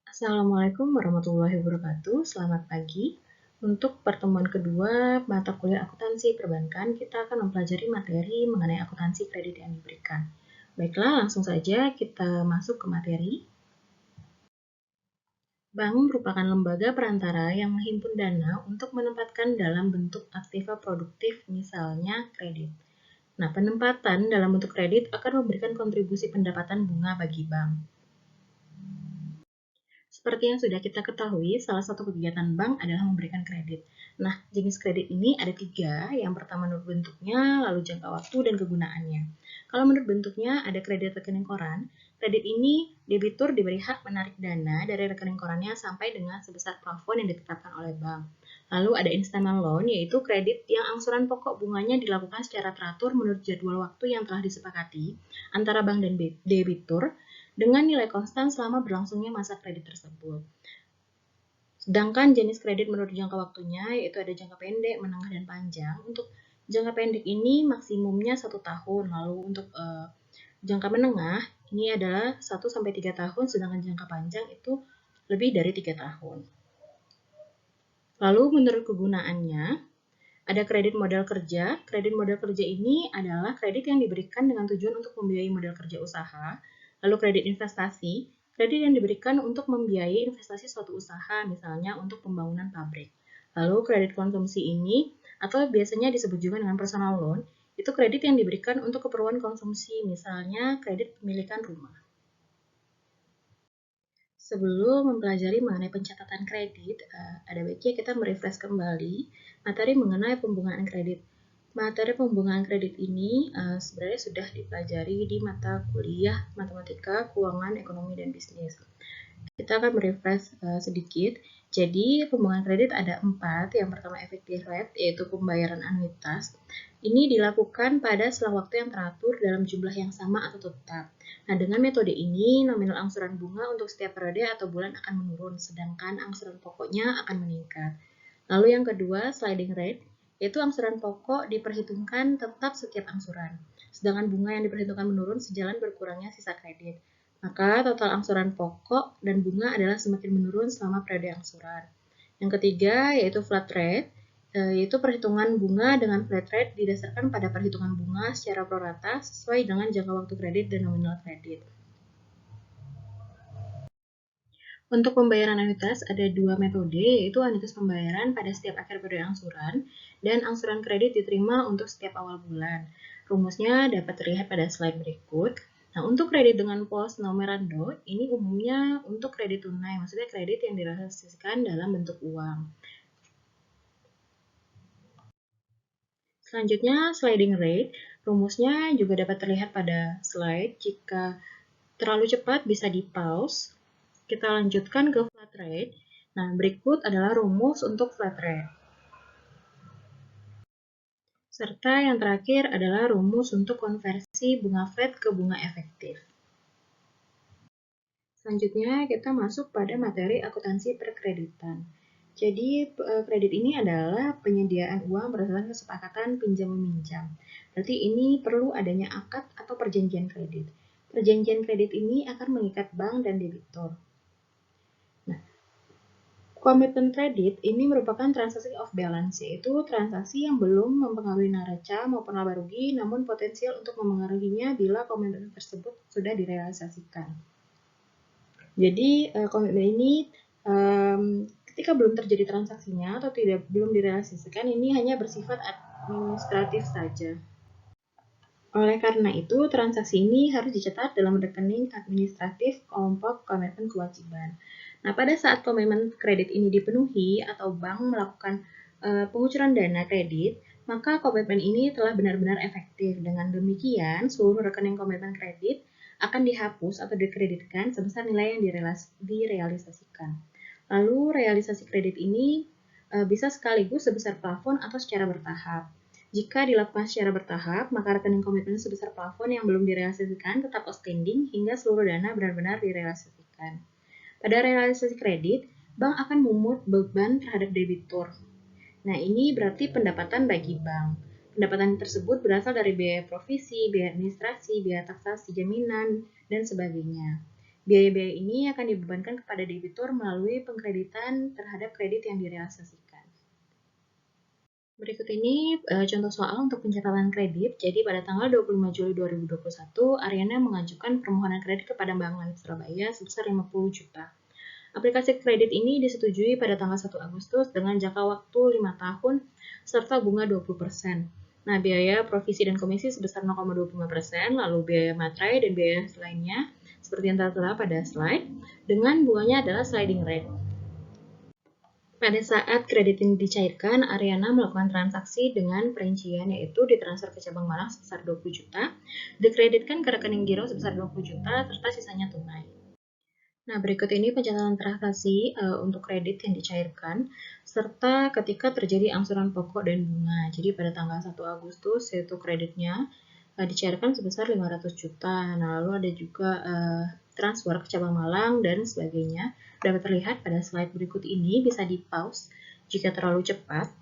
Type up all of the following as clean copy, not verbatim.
Assalamualaikum warahmatullahi wabarakatuh. Selamat pagi. Untuk pertemuan kedua mata kuliah akuntansi perbankan, kita akan mempelajari materi mengenai akuntansi kredit yang diberikan. Baiklah, langsung saja kita masuk ke materi. Bank merupakan lembaga perantara yang menghimpun dana untuk menempatkan dalam bentuk aktiva produktif, misalnya kredit. Nah, penempatan dalam bentuk kredit akan memberikan kontribusi pendapatan bunga bagi bank. Seperti yang sudah kita ketahui, salah satu kegiatan bank adalah memberikan kredit. Nah, jenis kredit ini ada 3. Yang pertama menurut bentuknya, lalu jangka waktu, dan kegunaannya. Kalau menurut bentuknya, ada kredit rekening koran. Kredit ini, debitur diberi hak menarik dana dari rekening korannya sampai dengan sebesar plafon yang ditetapkan oleh bank. Lalu ada installment loan, yaitu kredit yang angsuran pokok bunganya dilakukan secara teratur menurut jadwal waktu yang telah disepakati antara bank dan debitur, dengan nilai konstan selama berlangsungnya masa kredit tersebut. Sedangkan jenis kredit menurut jangka waktunya, yaitu ada jangka pendek, menengah, dan panjang. Untuk jangka pendek ini maksimumnya 1 tahun, lalu untuk jangka menengah ini adalah 1-3 tahun, sedangkan jangka panjang itu lebih dari 3 tahun. Lalu menurut kegunaannya, ada kredit modal kerja. Kredit modal kerja ini adalah kredit yang diberikan dengan tujuan untuk membiayai modal kerja usaha. Lalu kredit investasi, kredit yang diberikan untuk membiayai investasi suatu usaha, misalnya untuk pembangunan pabrik. Lalu kredit konsumsi ini, atau biasanya disebut juga dengan personal loan, itu kredit yang diberikan untuk keperluan konsumsi, misalnya kredit pemilikan rumah. Sebelum mempelajari mengenai pencatatan kredit, ada baiknya kita merefresh kembali materi mengenai pembungaan kredit. Materi pembungaan kredit ini sebenarnya sudah dipelajari di mata kuliah Matematika, Keuangan, Ekonomi, dan Bisnis. Kita akan merefresh sedikit. Jadi, pembungaan kredit ada 4. Yang pertama effective rate, yaitu pembayaran anuitas. Ini dilakukan pada selang waktu yang teratur dalam jumlah yang sama atau tetap. Nah, dengan metode ini, nominal angsuran bunga untuk setiap periode atau bulan akan menurun, sedangkan angsuran pokoknya akan meningkat. Lalu yang kedua, sliding rate, yaitu angsuran pokok diperhitungkan tetap setiap angsuran, sedangkan bunga yang diperhitungkan menurun sejalan berkurangnya sisa kredit. Maka total angsuran pokok dan bunga adalah semakin menurun selama periode angsuran. Yang ketiga, yaitu flat rate, yaitu perhitungan bunga dengan flat rate didasarkan pada perhitungan bunga secara prorata sesuai dengan jangka waktu kredit dan nominal kredit. Untuk pembayaran anuitas ada 2 metode, yaitu anuitas pembayaran pada setiap akhir periode angsuran dan angsuran kredit diterima untuk setiap awal bulan. Rumusnya dapat terlihat pada slide berikut. Nah, untuk kredit dengan pos memorando, ini umumnya untuk kredit tunai, maksudnya kredit yang direalisasikan dalam bentuk uang. Selanjutnya, sliding rate. Rumusnya juga dapat terlihat pada slide. Jika terlalu cepat bisa di-pause. Kita lanjutkan ke flat rate. Nah, berikut adalah rumus untuk flat rate. Serta yang terakhir adalah rumus untuk konversi bunga flat ke bunga efektif. Selanjutnya, kita masuk pada materi akuntansi perkreditan. Jadi, kredit ini adalah penyediaan uang berdasarkan kesepakatan pinjam-meminjam. Berarti ini perlu adanya akad atau perjanjian kredit. Perjanjian kredit ini akan mengikat bank dan debitur. Nah, komitmen kredit ini merupakan transaksi off balance, yaitu transaksi yang belum mempengaruhi neraca maupun laba rugi, namun potensial untuk mempengaruhinya bila komitmen tersebut sudah direalisasikan. Jadi, komitmen ini ketika belum terjadi transaksinya atau belum direalisasikan, ini hanya bersifat administratif saja. Oleh karena itu, transaksi ini harus dicatat dalam rekening administratif kelompok komitmen kewajiban. Nah, pada saat komitmen kredit ini dipenuhi atau bank melakukan pengucuran dana kredit, maka komitmen ini telah benar-benar efektif. Dengan demikian, seluruh rekening komitmen kredit akan dihapus atau dikreditkan sebesar nilai yang direalisasikan. Lalu, realisasi kredit ini bisa sekaligus sebesar plafon atau secara bertahap. Jika dilakukan secara bertahap, maka rekening komitmen sebesar plafon yang belum direalisasikan tetap outstanding hingga seluruh dana benar-benar direalisasikan. Pada realisasi kredit, bank akan memungut beban terhadap debitur. Nah, ini berarti pendapatan bagi bank. Pendapatan tersebut berasal dari biaya provisi, biaya administrasi, biaya taksasi, jaminan, dan sebagainya. Biaya-biaya ini akan dibebankan kepada debitur melalui pengkreditan terhadap kredit yang direalisasikan. Berikut ini contoh soal untuk pencatatan kredit. Jadi pada tanggal 25 Juli 2021, Ariana mengajukan permohonan kredit kepada Bank Langit Surabaya sebesar 50 juta. Aplikasi kredit ini disetujui pada tanggal 1 Agustus dengan jangka waktu 5 tahun serta bunga 20%. Nah, biaya provisi dan komisi sebesar 0,25%, lalu biaya materai dan biaya lainnya seperti yang tertera pada slide, dengan bunganya adalah sliding rate. Pada saat kredit ini dicairkan, Ariana melakukan transaksi dengan perincian yaitu ditransfer ke cabang Malang sebesar 20 juta, dikreditkan ke rekening giro sebesar 20 juta, serta sisanya tunai. Nah, berikut ini pencatatan transaksi untuk kredit yang dicairkan, serta ketika terjadi angsuran pokok dan bunga. Jadi pada tanggal 1 Agustus, yaitu kreditnya dicairkan sebesar 500 juta. Nah, lalu ada juga transfer ke cabang Malang dan sebagainya. Dapat terlihat pada slide berikut ini, bisa di-pause jika terlalu cepat.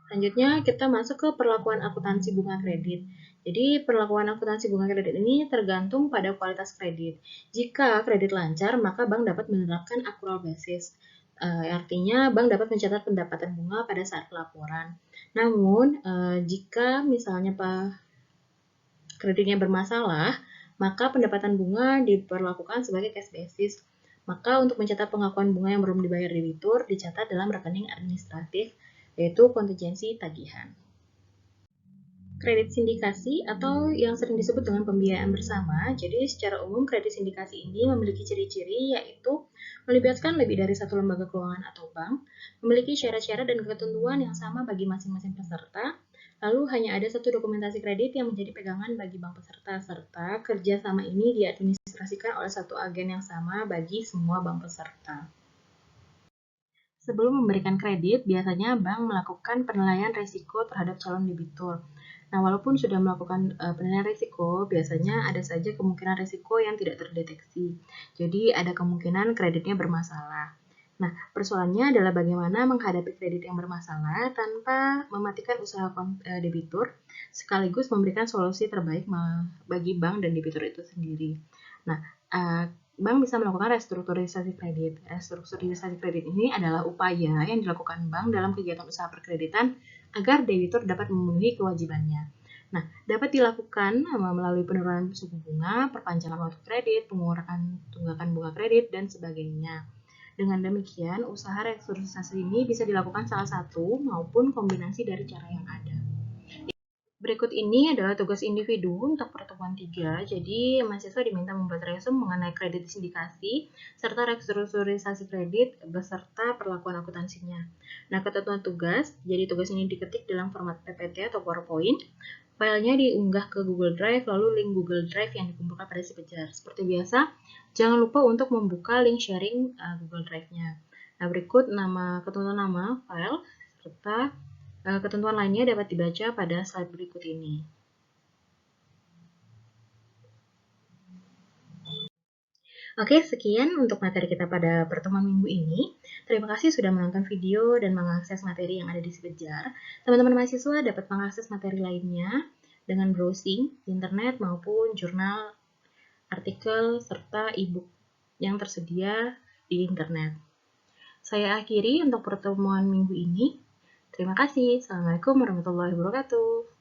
Selanjutnya kita masuk ke perlakuan akuntansi bunga kredit. Jadi perlakuan akuntansi bunga kredit ini tergantung pada kualitas kredit. Jika kredit lancar, maka bank dapat menerapkan accrual basis. Artinya bank dapat mencatat pendapatan bunga pada saat pelaporan. Namun jika misalnya kreditnya bermasalah, maka pendapatan bunga diperlakukan sebagai cash basis. Maka untuk mencatat pengakuan bunga yang belum dibayar debitur dicatat dalam rekening administratif, yaitu kontingensi tagihan. Kredit sindikasi atau yang sering disebut dengan pembiayaan bersama. Jadi secara umum kredit sindikasi ini memiliki ciri-ciri yaitu melibatkan lebih dari satu lembaga keuangan atau bank, memiliki syarat-syarat dan ketentuan yang sama bagi masing-masing peserta, lalu hanya ada satu dokumentasi kredit yang menjadi pegangan bagi bank peserta, serta kerjasama ini diadministrasikan oleh satu agen yang sama bagi semua bank peserta. Sebelum memberikan kredit, biasanya bank melakukan penilaian risiko terhadap calon debitur. Nah, walaupun sudah melakukan penilaian risiko, biasanya ada saja kemungkinan risiko yang tidak terdeteksi. Jadi, ada kemungkinan kreditnya bermasalah. Nah, persoalannya adalah bagaimana menghadapi kredit yang bermasalah tanpa mematikan usaha debitur, sekaligus memberikan solusi terbaik bagi bank dan debitur itu sendiri. Nah, bank bisa melakukan restrukturisasi kredit. Restrukturisasi kredit ini adalah upaya yang dilakukan bank dalam kegiatan usaha perkreditan agar debitur dapat memenuhi kewajibannya. Nah, dapat dilakukan melalui penurunan suku bunga, perpanjangan waktu kredit, pengurangan tunggakan bunga kredit, dan sebagainya. Dengan demikian, usaha restrukturisasi ini bisa dilakukan salah satu maupun kombinasi dari cara yang ada. Berikut ini adalah tugas individu untuk pertemuan 3. Jadi, mahasiswa diminta membuat resume mengenai kredit sindikasi, serta restrukturisasi kredit, beserta perlakuan akuntansinya. Nah, ketentuan tugas, jadi tugas ini diketik dalam format PPT atau PowerPoint. Filenya diunggah ke Google Drive, lalu link Google Drive yang dikumpulkan pada si Pejar. Seperti biasa, jangan lupa untuk membuka link sharing Google Drive-nya. Nah, berikut ketentuan nama file, serta ketentuan lainnya dapat dibaca pada slide berikut ini. Oke, sekian untuk materi kita pada pertemuan minggu ini. Terima kasih sudah menonton video dan mengakses materi yang ada di Sibejar. Teman-teman mahasiswa dapat mengakses materi lainnya dengan browsing di internet maupun jurnal, artikel, serta e-book yang tersedia di internet. Saya akhiri untuk pertemuan minggu ini. Terima kasih. Assalamualaikum warahmatullahi wabarakatuh.